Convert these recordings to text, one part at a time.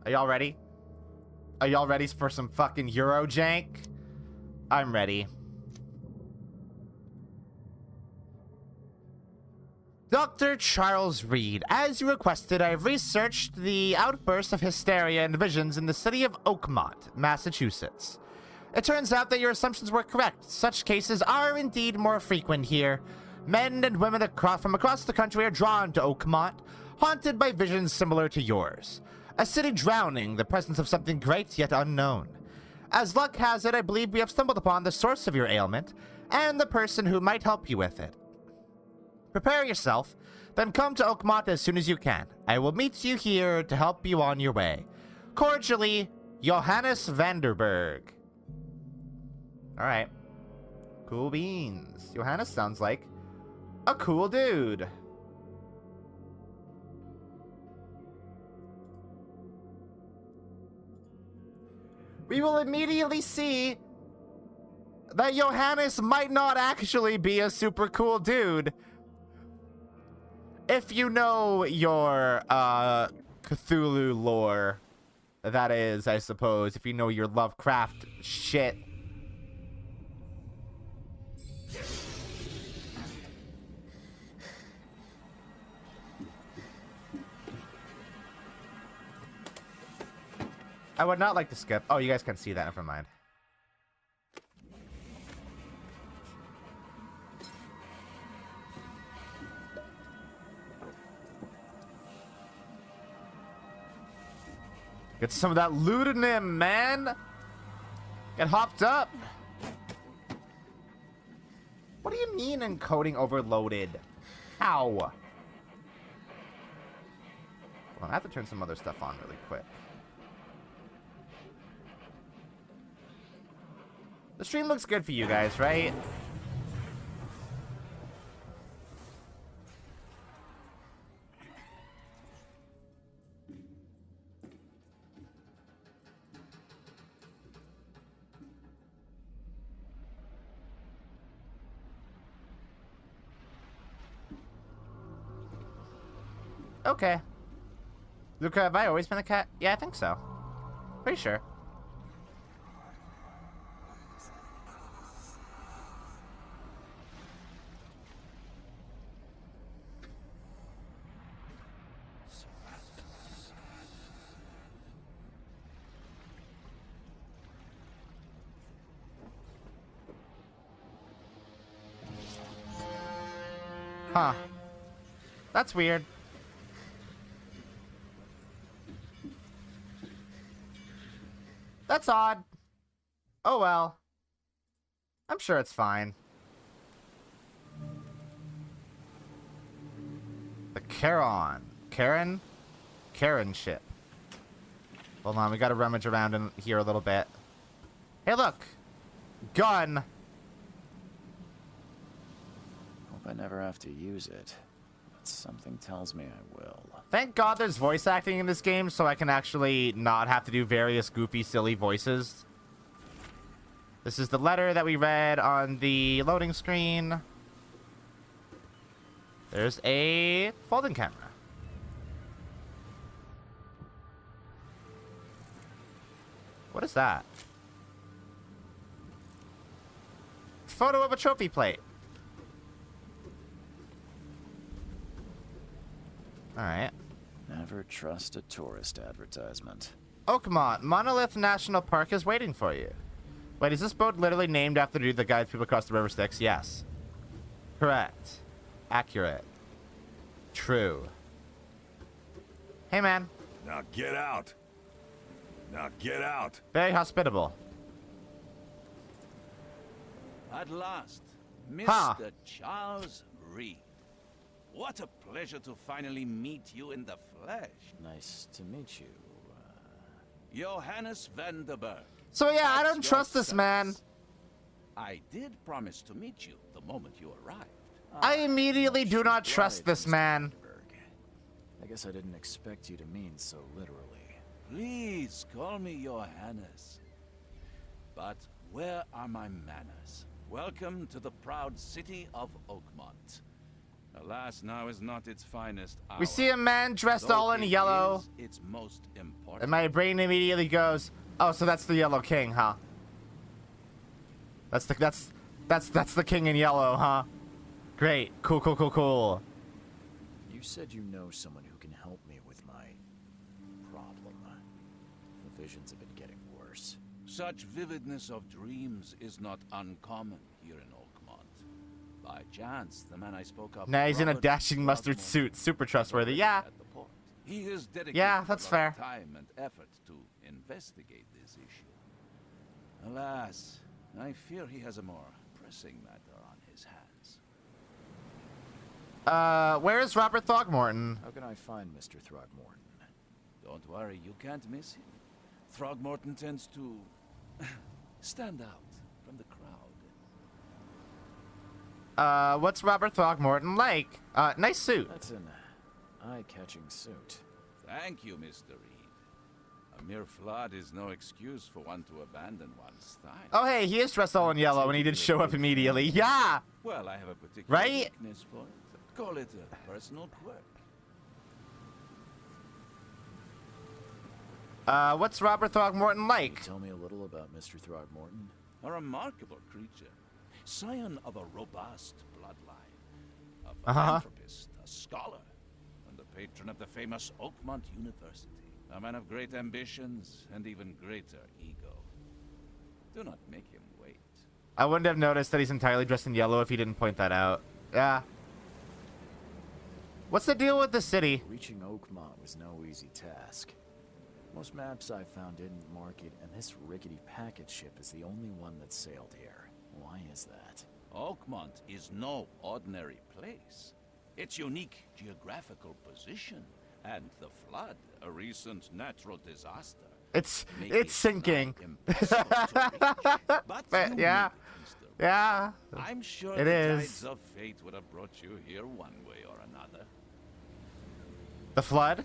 Are y'all ready? Are y'all ready for some fucking Euro jank? I'm ready. Dr. Charles Reed, as you requested, I've researched the outburst of hysteria and visions in the city of Oakmont, Massachusetts. It turns out that your assumptions were correct. Such cases are indeed more frequent here. Men and women from across the country are drawn to Oakmont, haunted by visions similar to yours. A city drowning, the presence of something great yet unknown. As luck has it, I believe we have stumbled upon the source of your ailment, and the person who might help you with it. Prepare yourself, then come to Oakmont as soon as you can. I will meet you here to help you on your way. Cordially, Johannes Vanderberg. Alright. Cool beans. Johannes sounds like a cool dude. We will immediately see that Johannes might not actually be a super cool dude. If you know your Cthulhu lore, that is, I suppose, if you know your Lovecraft shit. I would not like to skip. Oh, you guys can see that. Never mind. Get some of that loot in him, man. Get hopped up. What do you mean encoding overloaded? How? Well, I have to turn some other stuff on really quick. The stream looks good for you guys, right? Okay. Luka, have I always been a cat? Yeah, I think so. Pretty sure. Huh. That's weird. That's odd. Oh well. I'm sure it's fine. The Karen ship. Hold on, we gotta rummage around in here a little bit. Hey look! Gun! Hope I never have to use it. But something tells me I will. Thank God there's voice acting in this game so I can actually not have to do various goofy, silly voices. This is the letter that we read on the loading screen. There's a folding camera. What is that? Photo of a trophy plate. Alright. Never trust a tourist advertisement. Oakmont, Monolith National Park is waiting for you. Wait, is this boat literally named after the dude that guides people across the river Styx? Yes. Correct. Accurate. True. Hey, man. Now get out. Now get out. Very hospitable. At last, Mr. Huh. Charles Reed. What a pleasure to finally meet you in the flesh. Nice to meet you. Johannes Vanderberg. So yeah, I don't That's trust your this man. sense. I did promise to meet you the moment you arrived. I immediately do not trust this man. I guess I didn't expect you to mean so literally. Please call me Johannes. But where are my manners? Welcome to the proud city of Oakmont. Alas, now is not its finest hour. We see a man dressed Though all in it yellow, is its most important. and my brain immediately goes, "Oh, so that's the Yellow King, huh? That's the king in yellow, huh? Great, cool. You said you know someone who can help me with my problem. The visions have been getting worse. Such vividness of dreams is not uncommon here in Oakmont. By chance, the man I spoke of. Now he's in a Robert dashing mustard Frogwares, suit, super trustworthy. Yeah, at the port. He is dedicated Yeah, that's a lot of fair. time and effort to investigate this issue. Alas, I fear he has a more pressing matter on his hands. where is Robert Throckmorton? How can I find Mr. Throgmorton? Don't worry, you can't miss him. Throgmorton tends to stand out from the crowd. What's Robert Throckmorton like? Nice suit. That's an eye-catching suit. Thank you, Mr. Reed. A mere flood is no excuse for one to abandon one's style. Oh, hey, he is dressed all in yellow, and he did show up immediately. Yeah! Well, I have a particular Right? weakness for it. Call it a personal quirk. What's Robert Throckmorton Can like? you tell me a little about Mr. Throgmorton? A remarkable creature. Scion of a robust bloodline. A Uh-huh. philanthropist, a scholar, and the patron of the famous Oakmont University. A man of great ambitions and even greater ego. Do not make him wait. I wouldn't have noticed that he's entirely dressed in yellow if he didn't point that out. Yeah. What's the deal with the city? Reaching Oakmont was no easy task. Most maps I found didn't mark it, and this rickety packet ship is the only one that sailed here. Why is that? Oakmont is no ordinary place. Its unique geographical position and the flood, a recent natural disaster, It's make it sinking. nigh impossible to reach. But you Yeah. made it, Mr. Yeah. I'm sure It the is. tides of fate would have brought you here one way or another. The flood?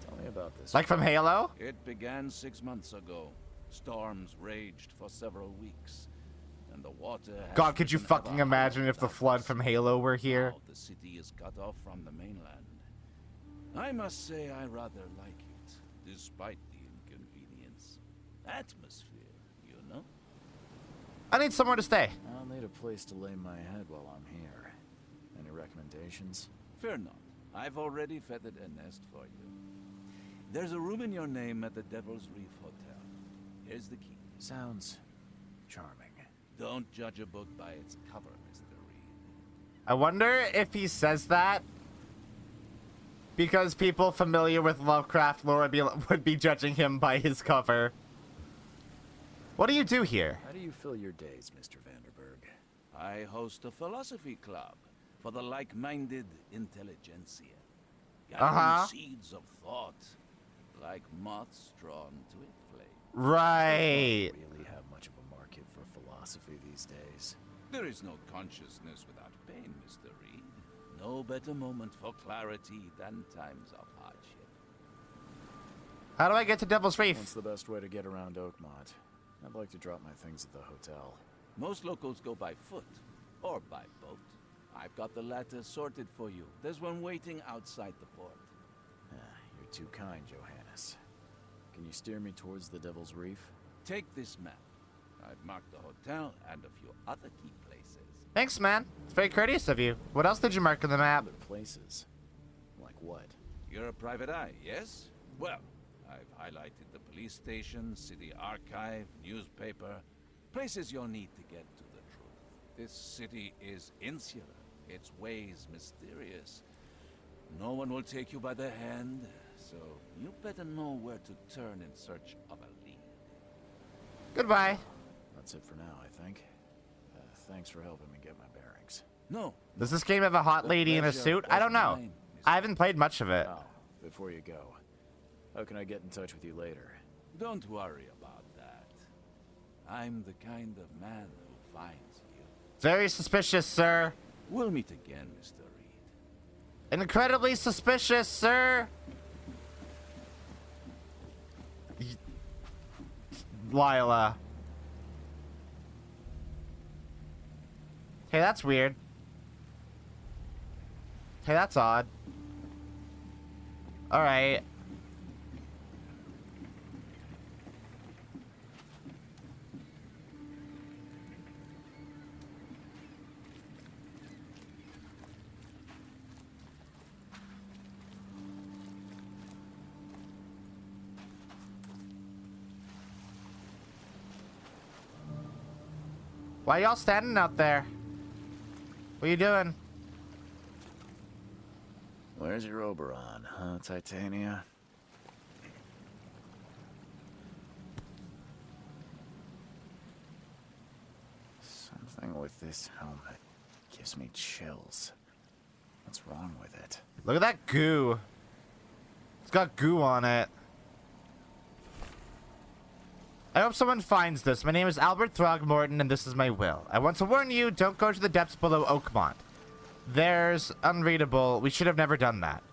Tell me about this. Like from Halo? It began 6 months ago. Storms raged for several weeks, and the water has God, could you risen fucking ever imagine higher if the without flood us. from Halo were here? Now the city is cut off from the mainland. I must say I rather like it, despite the inconvenience. Atmosphere, you know? I need somewhere to stay. I'll need a place to lay my head while I'm here. Any recommendations? Fear not. I've already feathered a nest for you. There's a room in your name at the Devil's Reef Hotel. Here's the key. Sounds charming. Don't judge a book by its cover, Mr. Reed. I wonder if he says that because people familiar with Lovecraft lore would be judging him by his cover. What do you do here? How do you fill your days, Mr. Vanderberg? I host a philosophy club for the like-minded intelligentsia. Gathering Uh-huh. seeds of thought, like moths drawn to a flame. Right. Don't really have much of a market for philosophy these days. There is no consciousness without pain, Mr. Reed. No better moment for clarity than times of hardship. How do I get to Devil's Reef? What's the best way to get around Oakmont? I'd like to drop my things at the hotel. Most locals go by foot or by boat. I've got the latter sorted for you. There's one waiting outside the port. You're too kind, Johannes. Can you steer me towards the Devil's Reef? Take this map. I've marked the hotel and a few other key places. Thanks, man. It's very courteous of you. What else did you mark on the map? Other places? Like what? You're a private eye, yes? Well, I've highlighted the police station, city archive, newspaper, places you'll need to get to the truth. This city is insular, its ways mysterious. No one will take you by the hand, so you better know where to turn in search of a lead. Goodbye. That's it for now, I think. Thanks for helping me get my bearings. No. Does this game have a hot The lady in a pleasure suit? I was don't know. mine, I haven't played much of it. Oh, before you go, how can I get in touch with you later? Don't worry about that. I'm the kind of man who finds you. Very suspicious, sir. We'll meet again, Mr. Reed. Incredibly suspicious, sir. Lila. Hey, that's weird. Okay, that's odd. Alright. Why y'all standing out there? What are you doing? Where's your Oberon, huh, Titania? Something with this helmet gives me chills. What's wrong with it? Look at that goo. It's got goo on it. I hope someone finds this. My name is Albert Throgmorton, and this is my will. I want to warn you, don't go to the depths below Oakmont. There's unreadable. We should have never done that.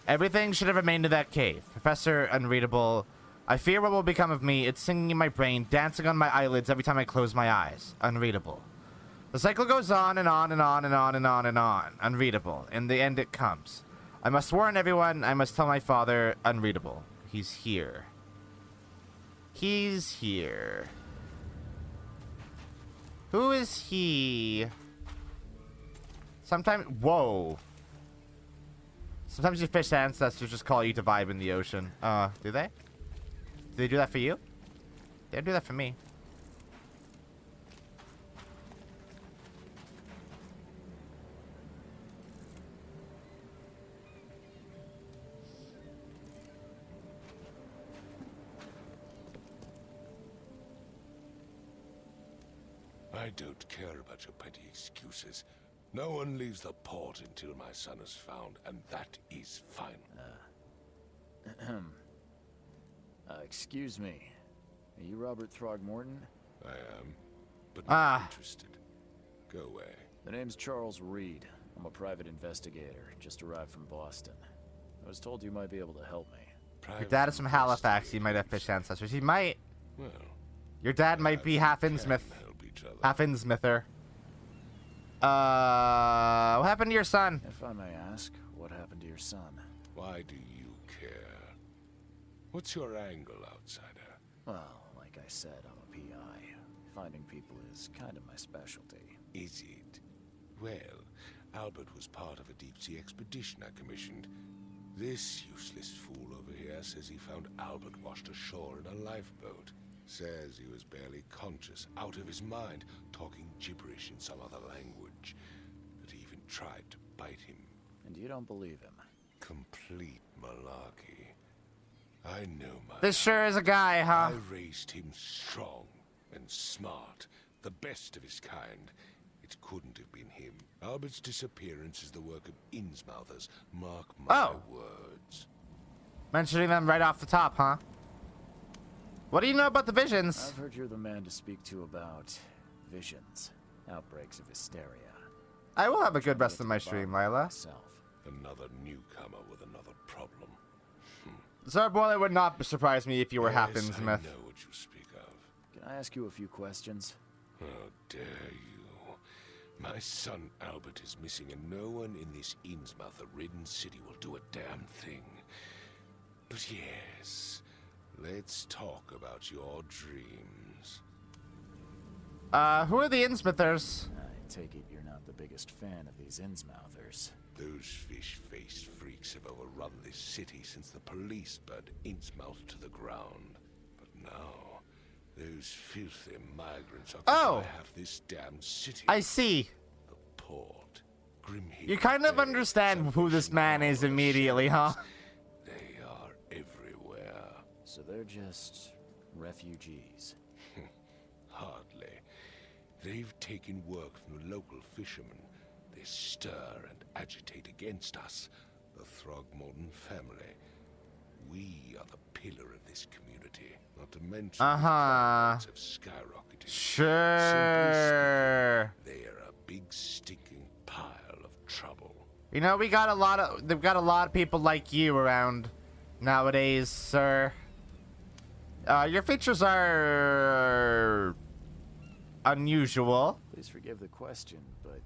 Everything should have remained in that cave. Professor Unreadable, I fear what will become of me. It's singing in my brain, dancing on my eyelids every time I close my eyes. Unreadable. The cycle goes on and on and on and on and on and on. Unreadable. In the end, it comes. I must warn everyone. I must tell my father. Unreadable. He's here. He's here. Who is he? Sometimes... Whoa. Sometimes your fish ancestors just call you to vibe in the ocean. Do they? Do they do that for you? They don't do that for me. I don't care about your petty excuses. No one leaves the port until my son is found, and that is fine. Excuse me. Are you Robert Throgmorton? I am, but not interested. Go away. The name's Charles Reed. I'm a private investigator, just arrived from Boston. I was told you might be able to help me. Your dad is from Halifax. He might have fish ancestors. He might. Well, Your dad might be half Innsmouth. help each other. Half Innsmouther. What happened to your son? If I may ask, what happened to your son? Why do you care? What's your angle, outsider? Well, like I said, I'm a PI. Finding people is kind of my specialty. Is it? Well, Albert was part of a deep-sea expedition I commissioned. This useless fool over here says he found Albert washed ashore in a lifeboat. Says he was barely conscious, out of his mind, talking gibberish in some other language. That he even tried to bite him. And you don't believe him? Complete malarkey. I know my... This sure is a guy, huh? I raised him strong and smart, the best of his kind. It couldn't have been him. Albert's disappearance is the work of Innsmouthers. Mark my words. Mentioning them right off the top, huh? What do you know about the visions? I've heard you're the man to speak to about visions, outbreaks of hysteria. I will have a good rest of my stream, Lila. Another newcomer with another problem. Zarboiler would not surprise me if you were half Yes, Innsmouth. I know what you speak of. Can I ask you a few questions? How dare you? My son Albert is missing, and no one in this Innsmouth-ridden city will do a damn thing. But yes, let's talk about your dreams. Who are the Innsmouthers? I take it you're not the biggest fan of these Innsmouthers. Those fish-faced freaks have overrun this city since the police burned Innsmouth to the ground. But now, those filthy migrants occupy half this damn city. I see. The port, Grimhill. You kind of understand who this man is immediately, huh? They are everywhere. So they're just refugees. Hardly. They've taken work from the local fishermen. They stir and agitate against us, the Throgmorton family. We are the pillar of this community, not to mention the prices have skyrocketed. Sure. They are a big stinking pile of trouble. You know, they've got a lot of people like you around nowadays, sir. Your features are unusual. Please forgive the question, but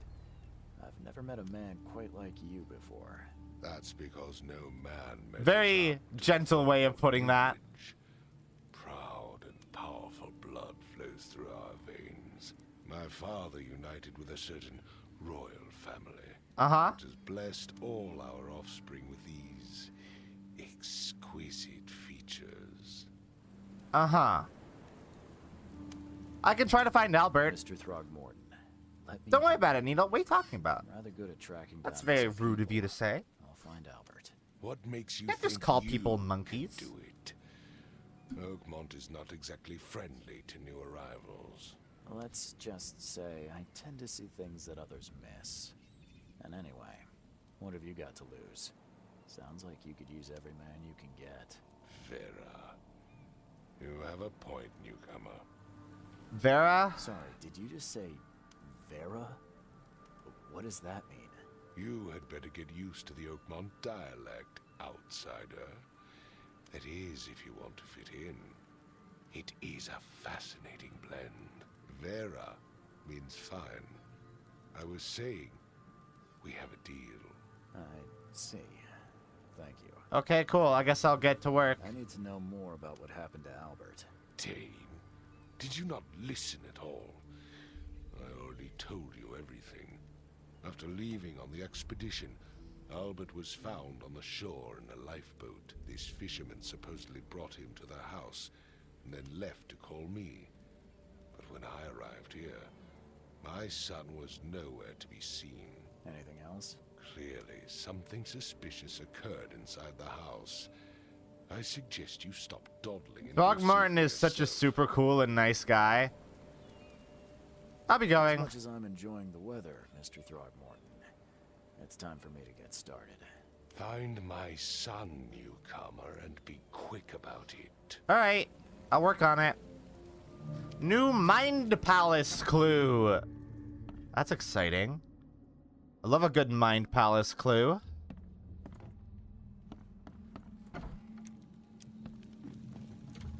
I've never met a man quite like you before. That's because no man measures Very up to gentle way of putting that. privilege. Proud and powerful blood flows through our veins. My father united with a certain royal family. Uh-huh. Which has blessed all our offspring with these exquisite features. Uh-huh. I can try to find Albert. Mr. Throgmorton, let me Don't worry about it, Needle. What are you talking about? I'm rather good at tracking That's down very missing rude of people. you to say. I'll find Albert. What makes you Can't think just call you people can monkeys. do it? Oakmont is not exactly friendly to new arrivals. Let's just say I tend to see things that others miss. And anyway, what have you got to lose? Sounds like you could use every man you can get. Vera, you have a point, newcomer. Vera? Sorry, did you just say Vera? What does that mean? You had better get used to the Oakmont dialect, outsider. That is, if you want to fit in. It is a fascinating blend. Vera means fine. I was saying, we have a deal. I see. Thank you. Okay, cool. I guess I'll get to work. I need to know more about what happened to Albert. Tane, did you not listen at all? I already told you everything. After leaving on the expedition, Albert was found on the shore in a lifeboat. This fisherman supposedly brought him to their house, and then left to call me. But when I arrived here, my son was nowhere to be seen. Anything else? Clearly, something suspicious occurred inside the house. I suggest you stop dawdling and go see Frogmartin for is such a yourself. super cool and nice guy. I'll be As going. much as I'm enjoying the weather, Mr. Throgmorton, it's time for me to get started. Find my son, newcomer, and be quick about it. Alright. I'll work on it. New Mind Palace clue. That's exciting. I love a good Mind Palace clue.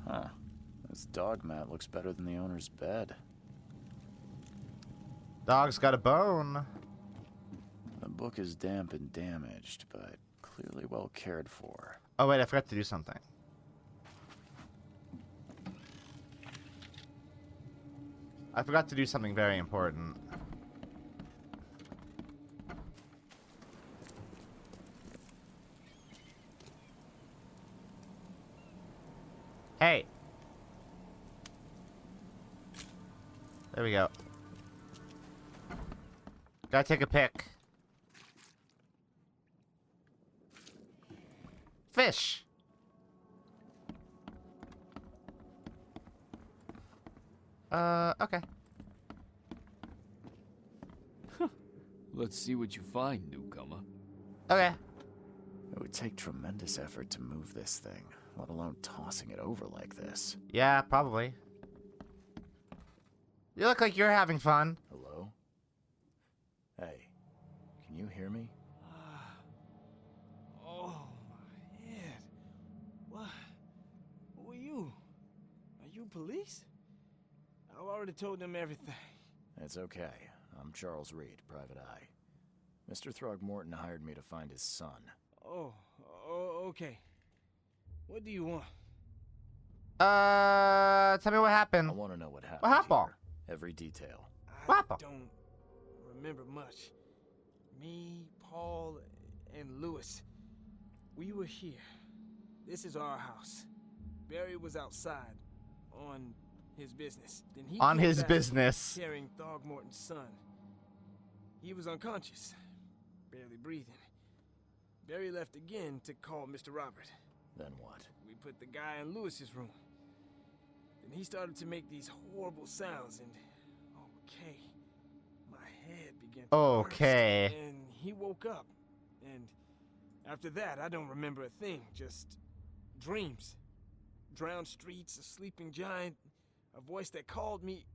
Huh. This dog mat looks better than the owner's bed. Dog's got a bone. The book is damp and damaged, but clearly well cared for. Oh wait, I forgot to do something. I forgot to do something very important. Hey. There we go. Gotta take a pic. Fish. Okay. Let's see what you find, newcomer. Okay. It would take tremendous effort to move this thing, let alone tossing it over like this. Yeah, probably. You look like you're having fun. Hello? Hey, can you hear me? Oh, my head. What? Who are you? Are you police? I've already told them everything. It's okay. I'm Charles Reed, Private Eye. Mr. Throgmorton hired me to find his son. Oh, okay. What do you want? Tell me what I happened. want to know what happened. What happened? Here. Every detail. I happened? don't remember much. Me, Paul, and Lewis. We were here. This is our house. Barry was outside on his business. Then he On came his back business. carrying Throgmorton's son. He was unconscious, barely breathing. Barry left again to call Mr. Robert. Then what? We put the guy in Lewis's room. Then he started to make these horrible sounds and my head began to Okay. burst, and he woke up. And after that, I don't remember a thing, just dreams. Drowned streets, a sleeping giant, a voice that called me.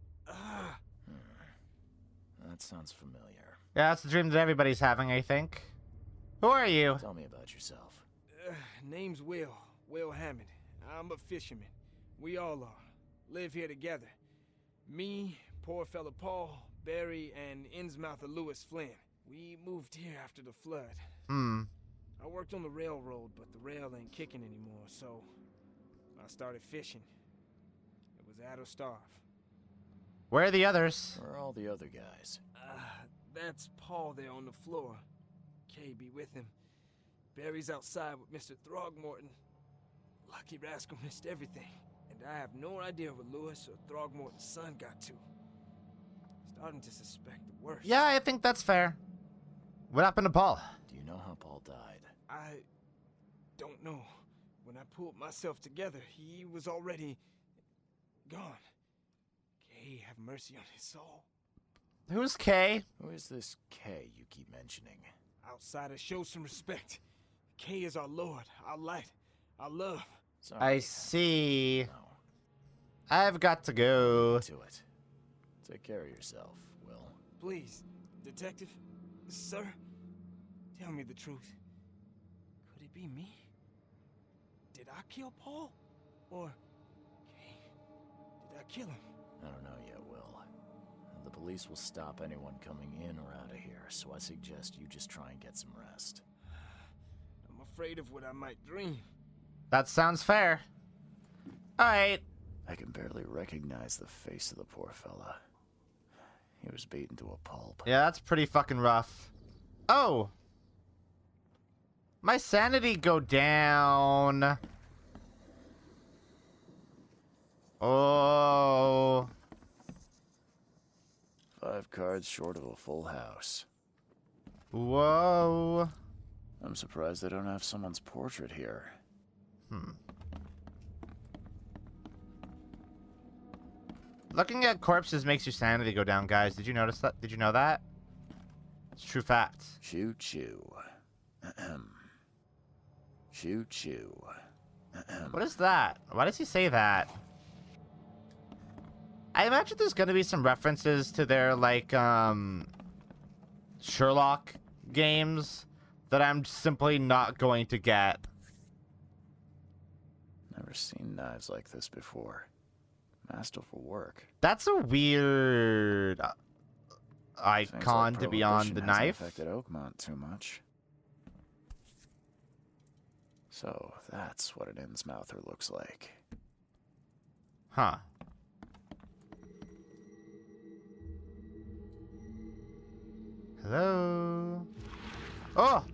That sounds familiar. Yeah, that's the dream that everybody's having, I think. Who are you? Tell me about yourself. Name's Will Hammond. I'm a fisherman. We all are. Live here together. Me, poor fella Paul, Barry, and Innsmouther Lewis Flynn. We moved here after the flood. Hmm. I worked on the railroad, but the rail ain't kicking anymore, so I started fishing. It was add or starve. Where are the others? Where are all the other guys? That's Paul there on the floor. Kay be with him. Barry's outside with Mr. Throgmorton. Lucky rascal missed everything. And I have no idea where Lewis or Throgmorton's son got to. Starting to suspect the worst. Yeah, I think that's fair. What happened to Paul? Do you know how Paul died? I don't know. When I pulled myself together, he was already gone. Kay have mercy on his soul. Who's Kay? Who is this K you keep mentioning? Outsiders, show some respect. Kay is our lord, our light, our love. Sorry. I see. No. I've got to go. To it. Take care of yourself, Will. Please, detective, sir, tell me the truth. Could it be me? Did I kill Paul? Or Kay? Did I kill him? I don't know yet, Will. The police will stop anyone coming in or out of here, so I suggest you just try and get some rest. I'm afraid of what I might dream. That sounds fair. Alright. I can barely recognize the face of the poor fella. He was beaten to a pulp. Yeah, that's pretty fucking rough. Oh! My sanity go down. Oh. 5 cards short of a full house. Whoa. I'm surprised they don't have someone's portrait here. Looking at corpses makes your sanity go down, guys. Did you notice that? Did you know that? It's true fact. Choo choo. Ahem. Choo choo. Ahem. What is that? Why does he say that? I imagine there's gonna be some references to their, like, Sherlock games that I'm simply not going to get. Never seen knives like this before. Masterful work. That's a weird Seems icon like to be on Prohibition the hasn't knife. affected Oakmont too much. So that's what an Innsmouther looks like. Huh. Hello? Oh!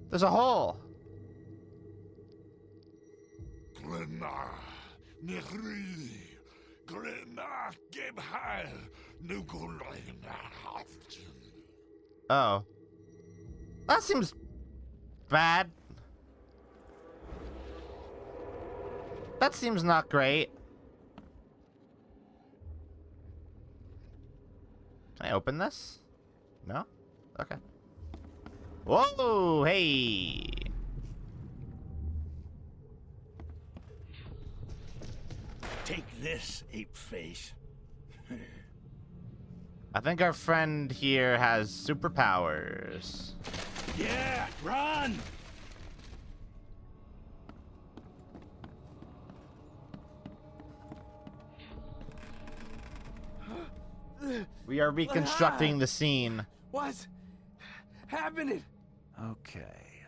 There's a hole! Glenna, Nehri, Glenna, Gebhal, Nukulina, Hafton. Oh. That seems bad. That seems not great. Can I open this? No? Okay. Whoa! Hey! Take this, ape face. I think our friend here has superpowers. Yeah, run! We are reconstructing the scene. What's happening? Okay,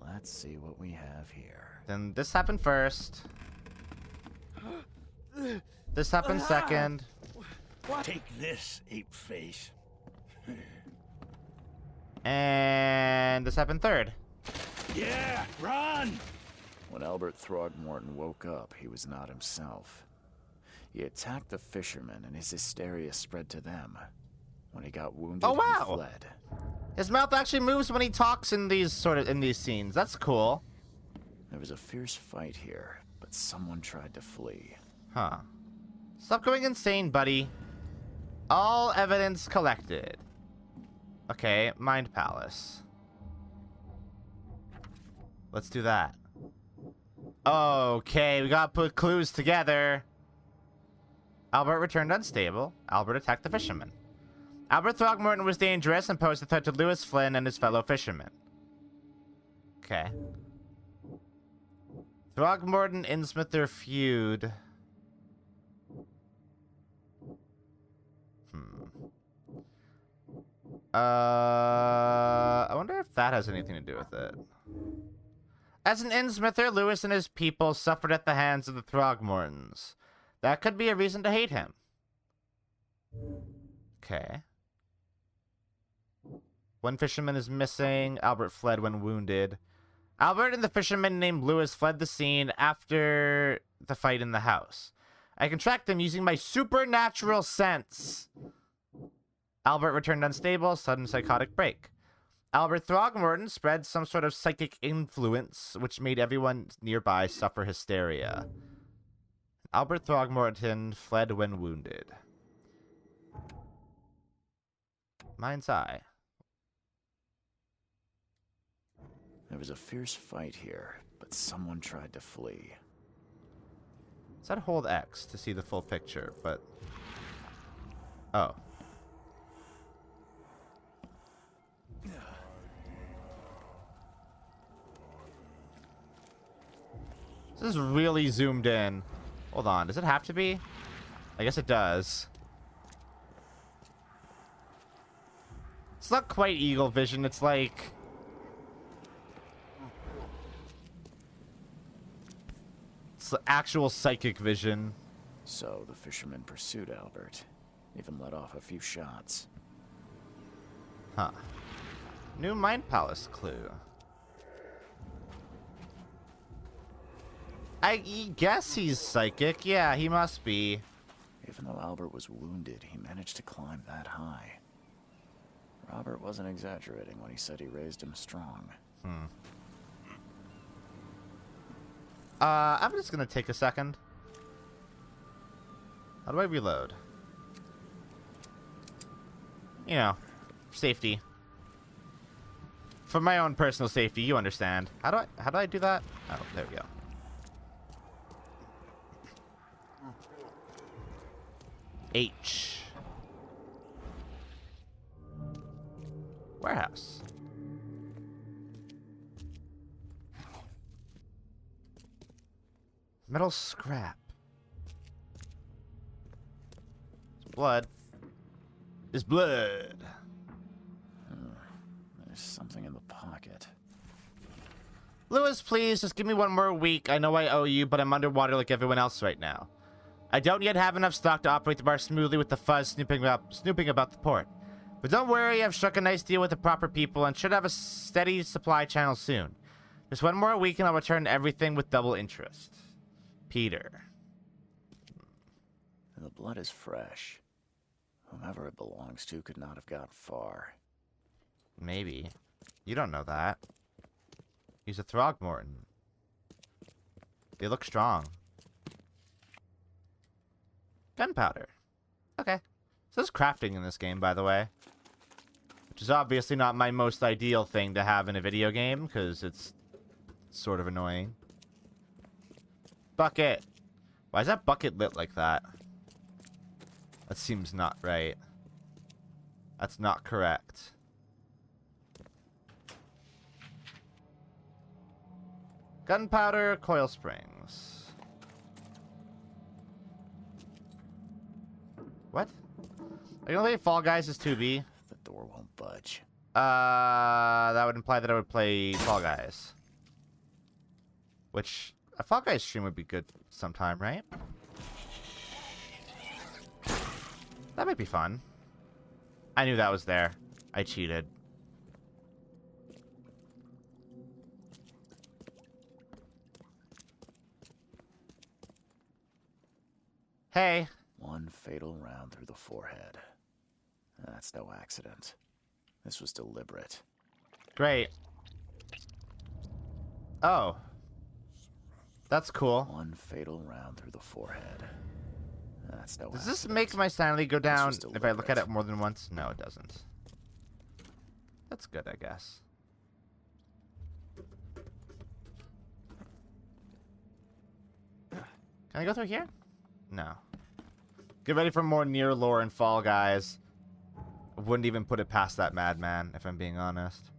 let's see what we have here. Then this happened first. This happened second. What? Take this, ape face. And this happened third. Yeah, run! When Albert Throgmorton woke up, he was not himself. He attacked the fishermen, and his hysteria spread to them. When he got wounded, Oh, wow. he fled. His mouth actually moves when he talks in these scenes. That's cool. There was a fierce fight here, but someone tried to flee. Huh. Stop going insane, buddy. All evidence collected. Okay, Mind Palace. Let's do that. Okay, we gotta put clues together. Albert returned unstable. Albert attacked the fisherman. Albert Throgmorton was dangerous and posed a threat to Lewis Flynn and his fellow fishermen. Okay. Throgmorton Innsmouther feud. that has anything to do with it. As an Innsmither, Lewis and his people suffered at the hands of the Throgmortons. That could be a reason to hate him. Okay. One fisherman is missing. Albert fled when wounded. Albert and the fisherman named Lewis fled the scene after the fight in the house. I can track them using my supernatural sense. Albert returned unstable, sudden psychotic break. Albert Throgmorton spread some sort of psychic influence, which made everyone nearby suffer hysteria. Albert Throgmorton fled when wounded. Mind's eye. There was a fierce fight here, but someone tried to flee. Is that hold X to see the full picture? But oh. This is really zoomed in. Hold on, does it have to be? I guess it does. It's not quite eagle vision, it's like... it's actual psychic vision. So the fisherman pursued Albert, even let off a few shots. Huh. New Mind Palace clue. I guess he's psychic. Yeah, he must be. Even though Albert was wounded, he managed to climb that high. Robert wasn't exaggerating when he said he raised him strong. I'm just gonna take a second. How do I reload? You know, safety. For my own personal safety, you understand. How do I do that? Oh, there we go. H. Warehouse. Metal scrap. It's blood. It's blood. There's something in the pocket. Lewis, please, just give me one more week. I know I owe you, but I'm underwater like everyone else right now. I don't yet have enough stock to operate the bar smoothly with the fuzz snooping about the port. But don't worry, I've struck a nice deal with the proper people and should have a steady supply channel soon. Just one more week and I'll return everything with double interest. Peter. The blood is fresh. Whomever it belongs to could not have got far. Maybe. You don't know that. He's a Throgmorton. They look strong. Gunpowder. Okay. So there's crafting in this game, by the way. Which is obviously not my most ideal thing to have in a video game, because it's sort of annoying. Bucket. Why is that bucket lit like that? That seems not right. That's not correct. Gunpowder, coil springs. What? Are you gonna play Fall Guys as 2B? The door won't budge. That would imply that I would play Fall Guys. Which, a Fall Guys stream would be good sometime, right? That might be fun. I knew that was there. I cheated. Hey. One fatal round through the forehead. That's no accident. This was deliberate. Great. Oh. That's cool. One fatal round through the forehead. That's no Does this accident. make my sanity go down was if I look at deliberate. it more than once? No, it doesn't. That's good, I guess. Can I go through here? No. Get ready for more near lore and Fall Guys. I wouldn't even put it past that madman, if I'm being honest.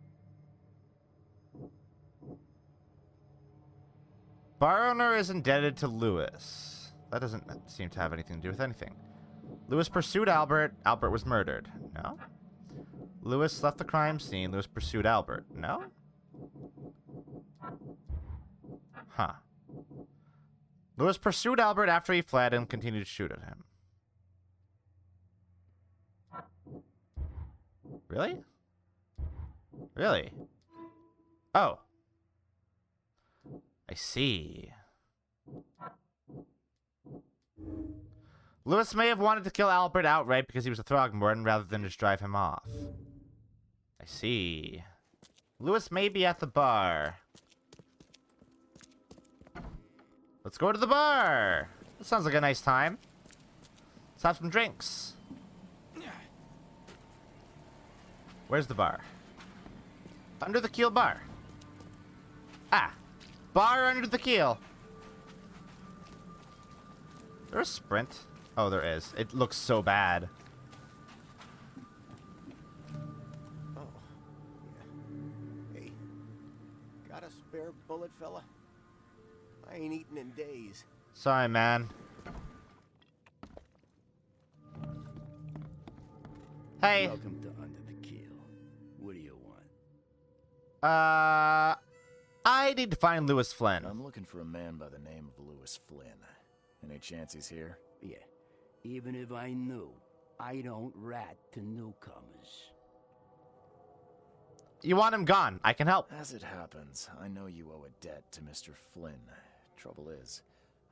Bar owner is indebted to Lewis. That doesn't seem to have anything to do with anything. Lewis pursued Albert. Albert was murdered. No? Lewis left the crime scene. Lewis pursued Albert. No? Huh. Lewis pursued Albert after he fled and continued to shoot at him. Really? Really? Oh. I see. Lewis may have wanted to kill Albert outright because he was a Throgmorton rather than just drive him off. I see. Lewis may be at the bar. Let's go to the bar. That sounds like a nice time. Let's have some drinks. Where's the bar? Under the keel bar. Ah. Bar under the keel. Is there a sprint? Oh, there is. It looks so bad. Oh. Yeah. Hey. Got a spare bullet, fella? I ain't eaten in days. Sorry, man. Hey. Welcome to Under the Keel. What do you want? I need to find Lewis Flynn. I'm looking for a man by the name of Lewis Flynn. Any chance he's here? Yeah. Even if I knew, I don't rat to newcomers. You want him gone. I can help. As it happens, I know you owe a debt to Mr. Flynn. Trouble is,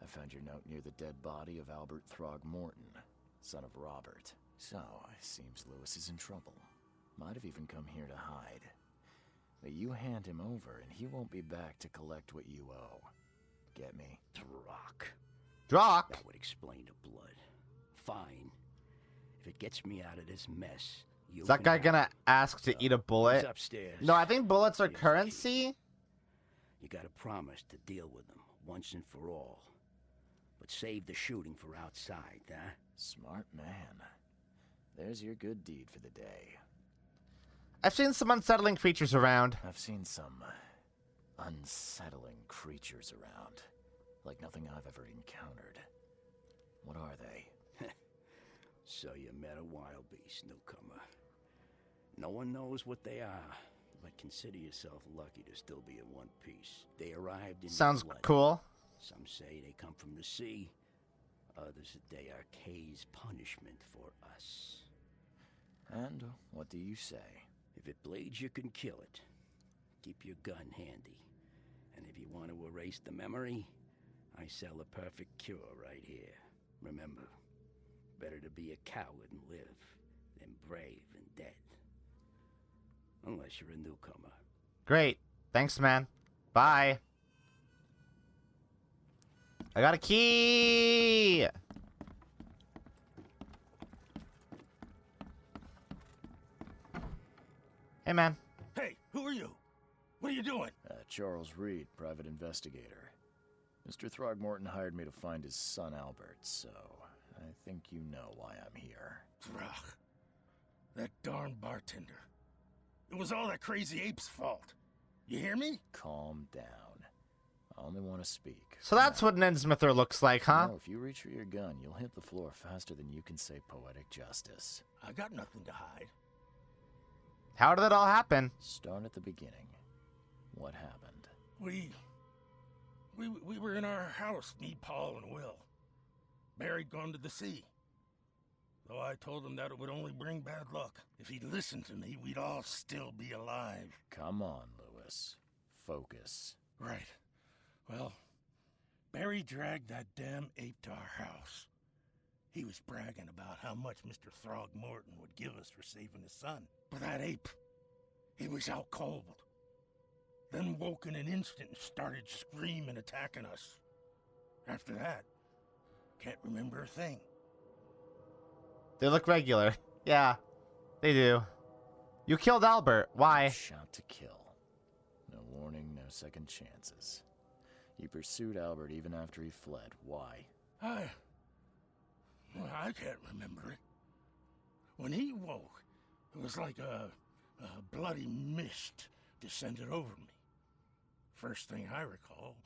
I found your note near the dead body of Albert Throgmorton, son of Robert. So, it seems Lewis is in trouble. Might have even come here to hide. But you hand him over, and he won't be back to collect what you owe. Get me? Drock. That would explain the blood. Fine. If it gets me out of this mess, you Is that can guy have gonna it. ask to eat a bullet? He's upstairs. No, I think bullets are Here's the key. currency. You gotta promise to deal with them once and for all. But save the shooting for outside, huh? Smart man. There's your good deed for the day. I've seen some unsettling creatures around. I've seen some unsettling creatures around. Like nothing I've ever encountered. What are they? So you met a wild beast, newcomer. No one knows what they are, but consider yourself lucky to still be in one piece. They arrived in Sounds the flood. cool. Some say they come from the sea. Others that they are Kay's punishment for us. And what do you say? If it bleeds, you can kill it. Keep your gun handy. And if you want to erase the memory, I sell a perfect cure right here. Remember, better to be a coward and live than brave and dead. Unless you're a newcomer. Great. Thanks, man. Bye. I got a key. Hey, man. Hey, who are you? What are you doing? Charles Reed, private investigator. Mr. Throgmorton hired me to find his son Albert, so I think you know why I'm here. Throg. That darn bartender. It was all that crazy ape's fault. You hear me? Calm down. I only want to speak. So that's what an Innsmither looks like, huh? No, if you reach for your gun, you'll hit the floor faster than you can say poetic justice. I got nothing to hide. How did it all happen? Start at the beginning. What happened? We were in our house, me, Paul, and Will. Barry'd gone to the sea. Though I told him that it would only bring bad luck. If he'd listened to me, we'd all still be alive. Come on, Lewis. Focus. Right. Well, Barry dragged that damn ape to our house. He was bragging about how much Mr. Throgmorton would give us for saving his son. But that ape, he was out cold. Then woke in an instant and started screaming, attacking us. After that, can't remember a thing. They look regular. Yeah, they do. You killed Albert. Why? Shot to kill. No warning, no second chances. You pursued Albert even after he fled. Why? I can't remember it. When he woke, it was like a bloody mist descended over me. First thing I recall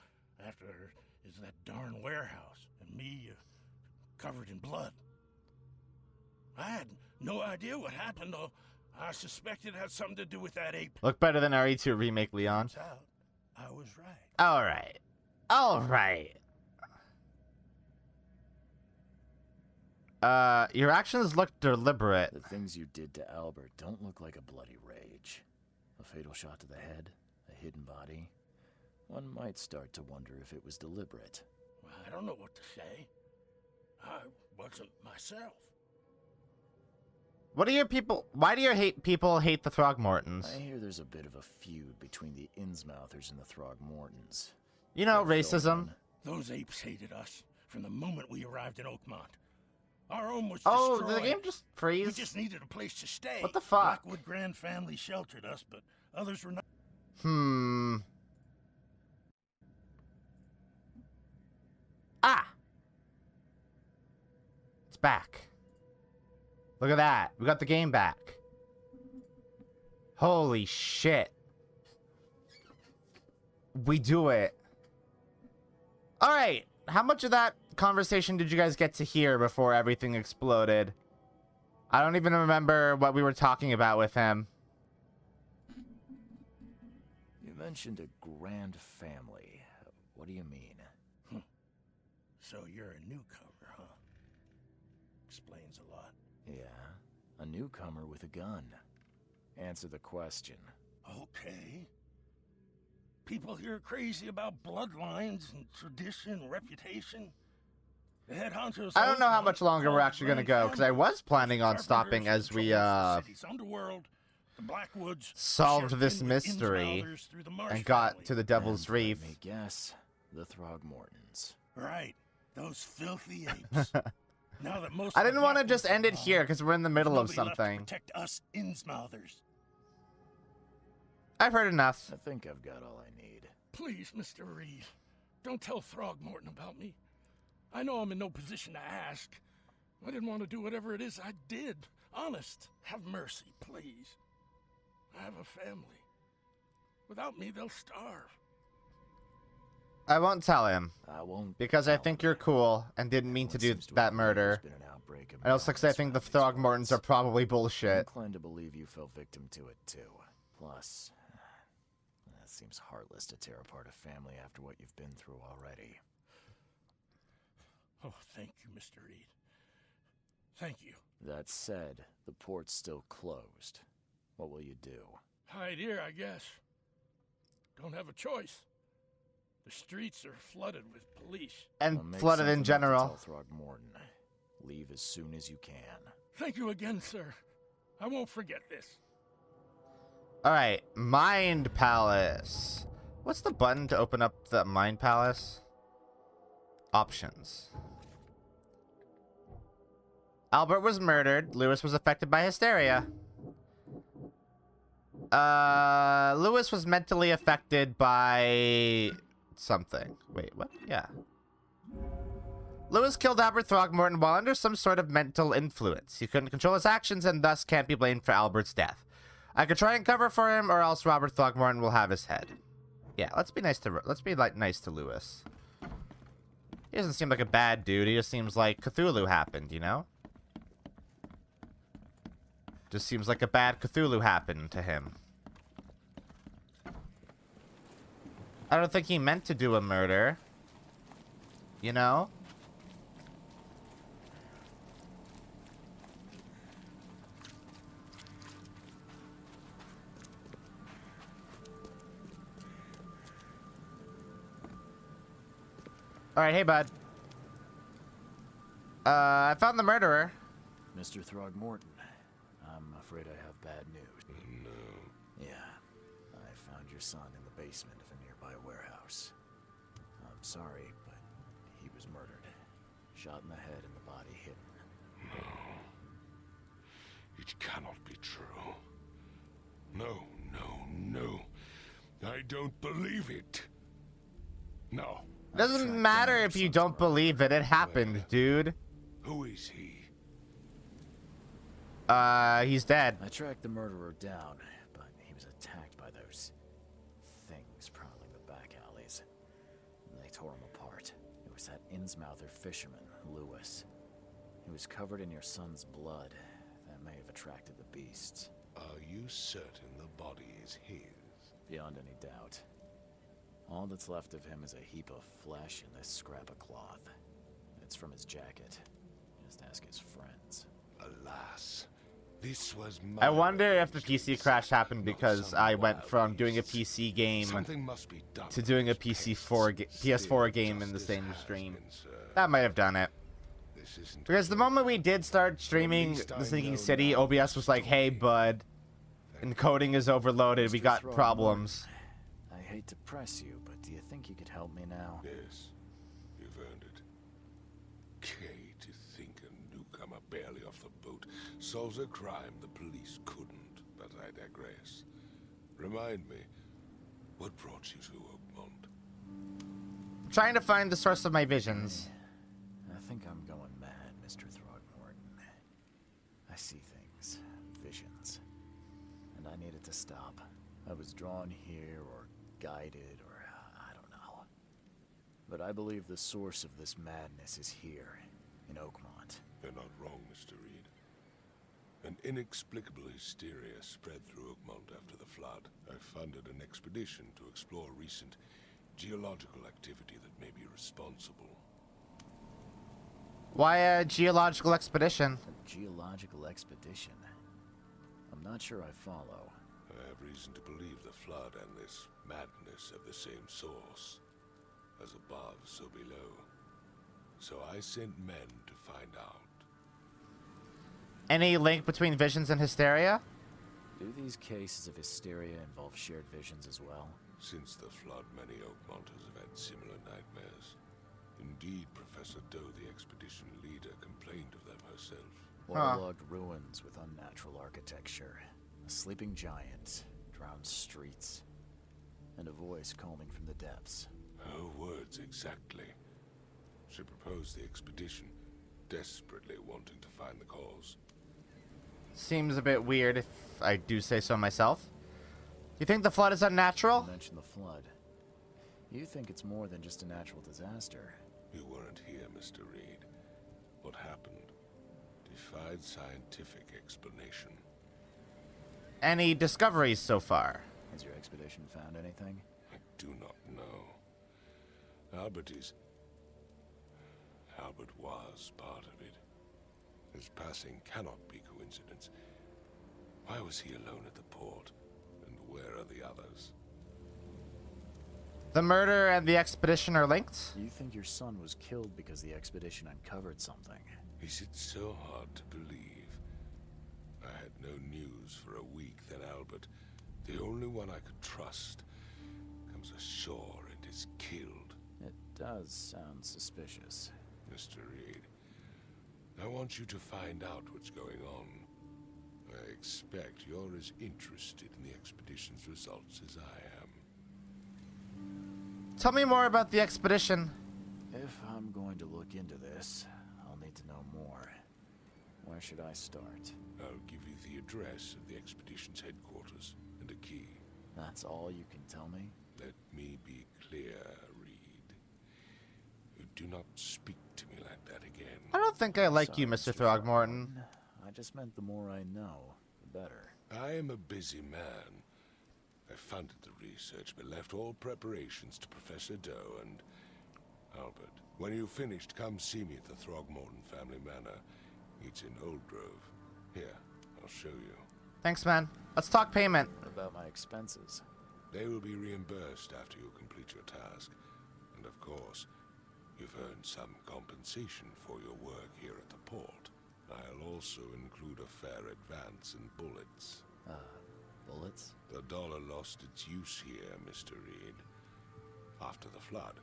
after is that darn warehouse and me covered in blood. I had no idea what happened I suspect it had something to do with that ape. Look better than RE2 remake, Leon. Turns out, I was right. Alright. Alright. Your actions look deliberate. The things you did to Albert don't look like a bloody rage. A fatal shot to the head, a hidden body. One might start to wonder if it was deliberate. I don't know what to say. I wasn't myself. What do your people... Why do your people hate the Throgmortons? I hear there's a bit of a feud between the Innsmouthers and the Throgmortons. You know, They're racism. Those apes hated us from the moment we arrived in Oakmont. Our home was Oh, destroyed. did the game just freeze? We just needed a place to stay. What the fuck? Blackwood Grand family sheltered us, but others were not. Ah! It's back. Look at that. We got the game back. Holy shit. We do it. Alright. How much of that conversation did you guys get to hear before everything exploded? I don't even remember what we were talking about with him. You mentioned a grand family. What do you mean? So you're a newcomer, huh? Explains a lot. Yeah, a newcomer with a gun. Answer the question. Okay. People here are crazy about bloodlines and tradition, reputation. The head honchos. I don't know how much longer we're actually going to go, because I was planning on stopping as we Underworld, the Blackwoods, solved this mystery and got to the Devil's Reef. Let me guess, the Throgmortons. Right, those filthy apes. Now that most I didn't want to just end it here because we're in the middle of something. Protect us Innsmouthers. I've heard enough. I think I've got all I need. Please, Mr. Reed, don't tell Throgmorton about me. I know I'm in no position to ask. I didn't want to do whatever it is I did. Honest, have mercy, please. I have a family. Without me, they'll starve. I won't tell him. I won't. Because I think you're cool and didn't mean to do that murder. And also because I think the Throgmortons are probably I'm bullshit. inclined to believe you fell victim to it too. Plus, that seems heartless to tear apart a family after what you've been through already. Oh, thank you, Mr. Reed. Thank you. That said, the port's still closed. What will you do? Hide here, I guess. Don't have a choice. The streets are flooded with police. And I'll make flooded in something up to general. tell Throgmorton. Leave as soon as you can. Thank you again, sir. I won't forget this. Alright, Mind Palace. What's the button to open up the Mind Palace? Options. Albert was murdered. Lewis was affected by hysteria. Lewis was mentally affected by something. Wait, what? Yeah. Lewis killed Albert Throgmorton while under some sort of mental influence. He couldn't control his actions and thus can't be blamed for Albert's death. I could try and cover for him, or else Robert Throgmorton will have his head. Yeah, let's be nice to Lewis. He doesn't seem like a bad dude. He just seems like Cthulhu happened, you know? Just seems like a bad Cthulhu happened to him. I don't think he meant to do a murder. You know? Alright, hey bud. I found the murderer. Mr. Throgmorton, I'm afraid I have bad news. No. Yeah, I found your son in the basement of a nearby warehouse. I'm sorry, but he was murdered. Shot in the head and the body hidden. No. It cannot be true. No, no, no. I don't believe it. No. Doesn't matter if you don't believe it. It happened, dude. Who is he? He's dead. I tracked the murderer down, but he was attacked by those things prowling the back alleys. They tore him apart. It was that Innsmouther fisherman, Lewis. He was covered in your son's blood. That may have attracted the beasts. Are you certain the body is his? Beyond any doubt. All that's left of him is a heap of flesh and this scrap of cloth. It's from his jacket. Just ask his friends. Alas, this was my I wonder if the PC arrangements, crash happened not because some I went wild from doing a beasts. PC game Something must be done to with doing a those PS4 pets. PS4 Still, game in the justice same has stream. been served. That might have done it. This isn't Because the moment we did start streaming least The I Sinking know City, now OBS was like, hey, bud, encoding is overloaded. We Mr. got Throgmorton, problems. I hate to press you, but do you think you could help me now? Yes, you've earned it. Kay, to think a newcomer barely off the boat solves a crime the police couldn't, but I digress. Remind me, what brought you to Oakmont? Trying to find the source of my visions. I think I'm going mad, Mr. Throgmorton. I see things, visions, and I needed to stop. I was drawn here, or guided, or I don't know. But I believe the source of this madness is here, in Oakmont. You're not wrong, Mr. Reed. An inexplicable hysteria spread through Oakmont after the flood. I funded an expedition to explore recent geological activity that may be responsible. Why a geological expedition? A geological expedition? I'm not sure I follow. I have reason to believe the flood and this madness have the same source. As above, so below. So I sent men to find out. Any link between visions and hysteria? Do these cases of hysteria involve shared visions as well? Since the flood, many Oakmonters have had similar nightmares. Indeed, Professor Doe, the expedition leader, complained of them herself. Waterlogged ruins with unnatural architecture, a sleeping giant, drowned streets, and a voice calling from the depths. Her words exactly. She proposed the expedition, desperately wanting to find the cause. Seems a bit weird if I do say so myself. You think the flood is unnatural? You mentioned the flood. You think it's more than just a natural disaster. You weren't here, Mr. Reed. What happened defied scientific explanation. Any discoveries so far? Has your expedition found anything? I do not know. Albert was part of it. His passing cannot be coincidence. Why was he alone at the port? And where are the others? The murder and the expedition are linked? You think your son was killed because the expedition uncovered something? Is it so hard to believe? I had no news for a week, then Albert, the only one I could trust, comes ashore and is killed. It does sound suspicious. Mr. Reed, I want you to find out what's going on. I expect you're as interested in the expedition's results as I am. Tell me more about the expedition. If I'm going to look into this, I'll need to know more. Where should I start? I'll give you the address of the expedition's headquarters and a key. That's all you can tell me? Let me be clear, Reed. You do not speak to me like that again. I don't think I like you, Sorry, Mr. Throgmorton. I just meant the more I know, the better. I am a busy man. I funded the research, but left all preparations to Professor Doe and Albert. When you've finished, come see me at the Throgmorton family manor. It's in Old Grove. Here, I'll show you. Thanks, man. Let's talk payment. What about my expenses? They will be reimbursed after you complete your task. And of course, you've earned some compensation for your work here at the port. I'll also include a fair advance in bullets. Bullets? The dollar lost its use here, Mr. Reed. After the flood,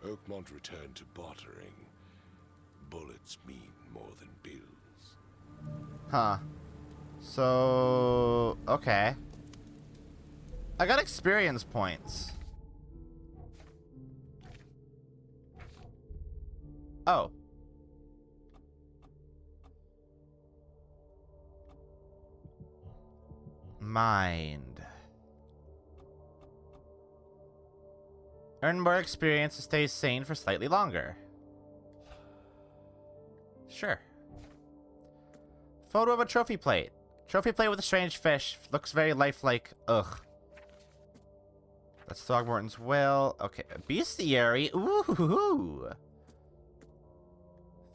Oakmont returned to bartering. Bullets mean more than bills. Huh. So... okay. I got experience points. Oh. Mind. Earn more experience to stay sane for slightly longer. Sure. Photo of a trophy plate. Trophy plate with a strange fish. Looks very lifelike. Ugh. That's Throgmorton's will. Okay, bestiary. Ooh.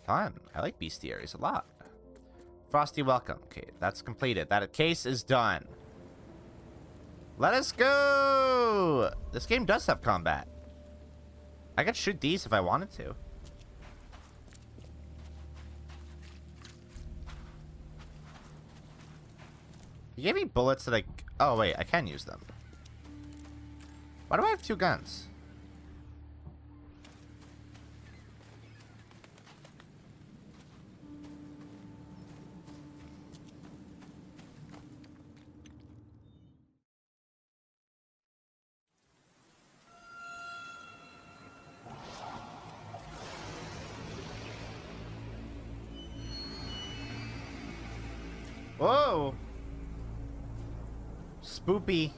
Fun. I like bestiaries a lot. Frosty welcome. Okay, that's completed. That case is done. Let us go! This game does have combat. I could shoot these if I wanted to. You gave me bullets that I... Oh, wait. I can use them. Why do I have 2 guns? Whoa! Spoopy.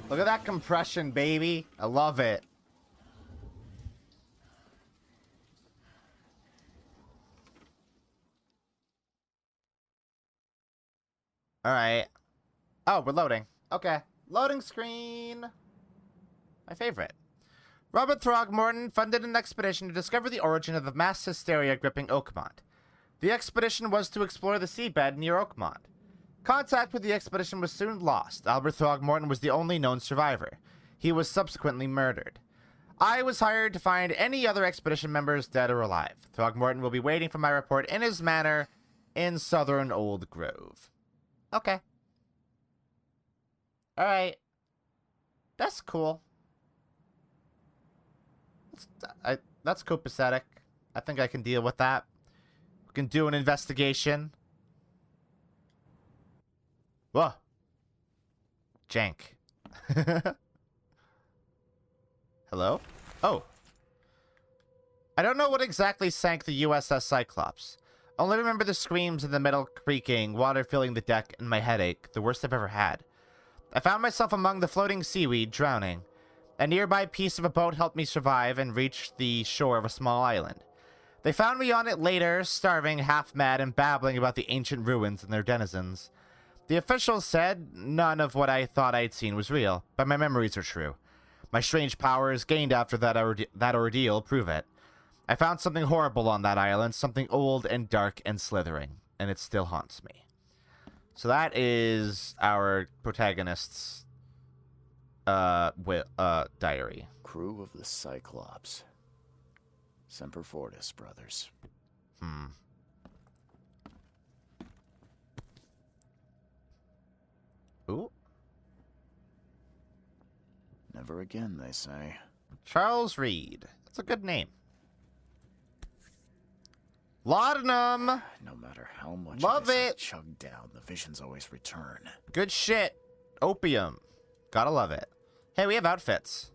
Look at that compression, baby. I love it. Alright. Oh, we're loading. Okay. Loading screen. My favorite. Robert Throgmorton funded an expedition to discover the origin of the mass hysteria gripping Oakmont. The expedition was to explore the seabed near Oakmont. Contact with the expedition was soon lost. Albert Throgmorton was the only known survivor. He was subsequently murdered. I was hired to find any other expedition members dead or alive. Throgmorton will be waiting for my report in his manor in southern Old Grove. Okay. Alright. That's cool. That's copacetic. I think I can deal with that. We can do an investigation. Whoa. Jank. Hello? Oh. I don't know what exactly sank the USS Cyclops. Only remember the screams in the metal creaking, water filling the deck, and my headache, the worst I've ever had. I found myself among the floating seaweed, drowning. A nearby piece of a boat helped me survive and reach the shore of a small island. They found me on it later, starving, half-mad, and babbling about the ancient ruins and their denizens. The officials said none of what I thought I'd seen was real, but my memories are true. My strange powers, gained after that ordeal, prove it. I found something horrible on that island, something old and dark and slithering, and it still haunts me. So that is our protagonist's diary. Crew of the Cyclops. Semper Fortis, brothers. Ooh. Never again, they say. Charles Reed. That's a good name. Laudanum! No matter how much Love of this I it. chug down, the visions always return. Good shit. Opium. Gotta love it. Hey, we have outfits.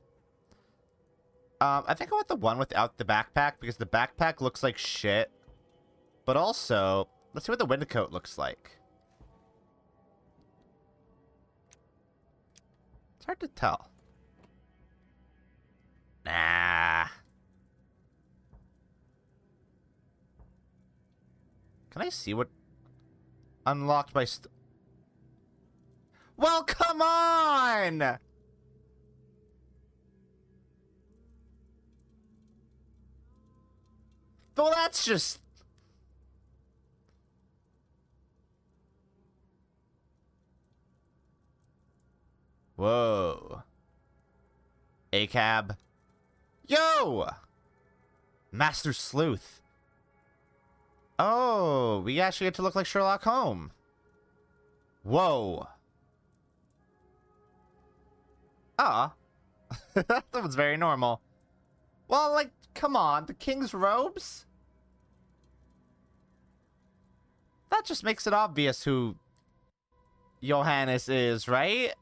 I think I want the one without the backpack because the backpack looks like shit. But also, let's see what the winter coat looks like. It's hard to tell. Nah. Can I see what unlocked by Well, come on! Well, that's just... Whoa. A-cab. Yo! Master Sleuth. Oh, we actually get to look like Sherlock Holmes. Whoa. Ah. That was very normal. Well, like, come on. The king's robes? That just makes it obvious who Johannes is, right?